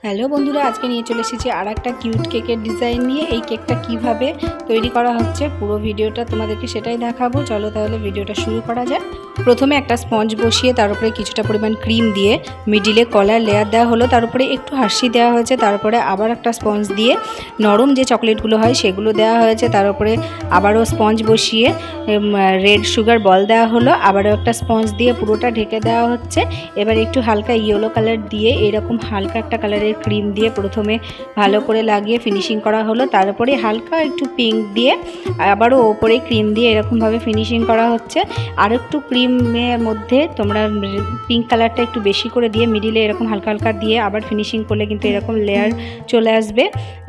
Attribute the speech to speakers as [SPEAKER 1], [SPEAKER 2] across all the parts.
[SPEAKER 1] Hello বন্ধুরা, আজকে নিয়ে চলে এসেছি আর একটা কিউট কেকের ডিজাইন নিয়ে। এই কেকটা কিভাবে তৈরি করা হচ্ছে পুরো ভিডিওটা তোমাদেরকে সেটাই দেখাবো। চলো তাহলে ভিডিওটা শুরু করা যাক। প্রথমে একটা স্পঞ্জ বসিয়ে তার উপরে কিছুটা পরিমাণ ক্রিম দিয়ে মিডিলে কলার লেয়ার দেওয়া হলো, তার উপরে একটু হার্শি দেওয়া হয়েছে, তারপরে আবার একটা স্পঞ্জ দিয়ে নরম যে চকলেটগুলো হয় সেগুলো দেওয়া হয়েছে, তার উপরে আবারও স্পঞ্জ বসিয়ে রেড সুগার বল দেওয়া হলো, আবারও একটা স্পঞ্জ দিয়ে পুরোটা ঢেকে দেওয়া হচ্ছে। এবার একটু হালকা ইয়েলো কালার দিয়ে এরকম হালকা একটা কালারের ক্রিম দিয়ে প্রথমে ভালো করে লাগিয়ে ফিনিশিং করা হলো, তারপরে হালকা একটু পিঙ্ক দিয়ে আবারও ওপরে ক্রিম দিয়ে এরকমভাবে ফিনিশিং করা হচ্ছে। আর একটু ক্রিমের মধ্যে তোমরা পিঙ্ক কালারটা একটু বেশি করে দিয়ে মিডিলে এরকম হালকা হালকা দিয়ে আবার ফিনিশিং করলে কিন্তু এরকম লেয়ার চলে আসবে।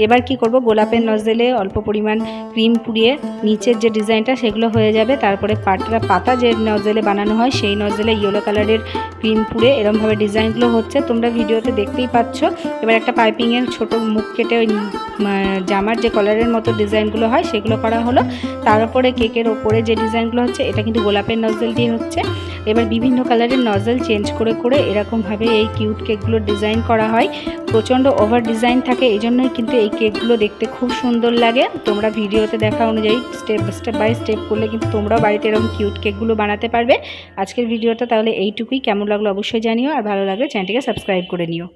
[SPEAKER 1] এবার কি করব, গোলাপের নজলে অল্প পরিমাণ ক্রিম পুড়িয়ে নিচের যে ডিজাইনটা সেগুলো হয়ে যাবে, তারপরে পাতা যে নজলে বানানো হয় সেই নজলে ইয়েলো কালারের ক্রিম পুড়ে এরকমভাবে ডিজাইনগুলো হচ্ছে, তোমরা ভিডিওতে দেখতেই পাচ্ছ। এবার একটা পাইপিংয়ের ছোট মুখ কেটে ওই জামার যে কলারের মতো ডিজাইনগুলো হয় সেগুলো করা হলো। তারপরে কেকের ওপরে যে ডিজাইনগুলো হচ্ছে এটা কিন্তু গোলাপের নজল দিয়ে হচ্ছে। এবার বিভিন্ন কালারের নজল চেঞ্জ করে করে এরকমভাবে এই কিউট কেকগুলোর ডিজাইন করা হয়। প্রচণ্ড ওভার ডিজাইন থাকে, এই জন্যই কিন্তু এই কেকগুলো দেখতে খুব সুন্দর লাগে। তোমরা ভিডিওতে দেখা অনুযায়ী স্টেপ বাই স্টেপ করলে কিন্তু তোমরাও বাড়িতে এরকম কিউট কেকগুলো বানাতে পারবে। আজকের ভিডিওটা তাহলে এইটুকুই। কেমন লাগলো অবশ্যই জানিও, আর ভালো লাগলে চ্যানেলটিকে সাবস্ক্রাইব করে নিও।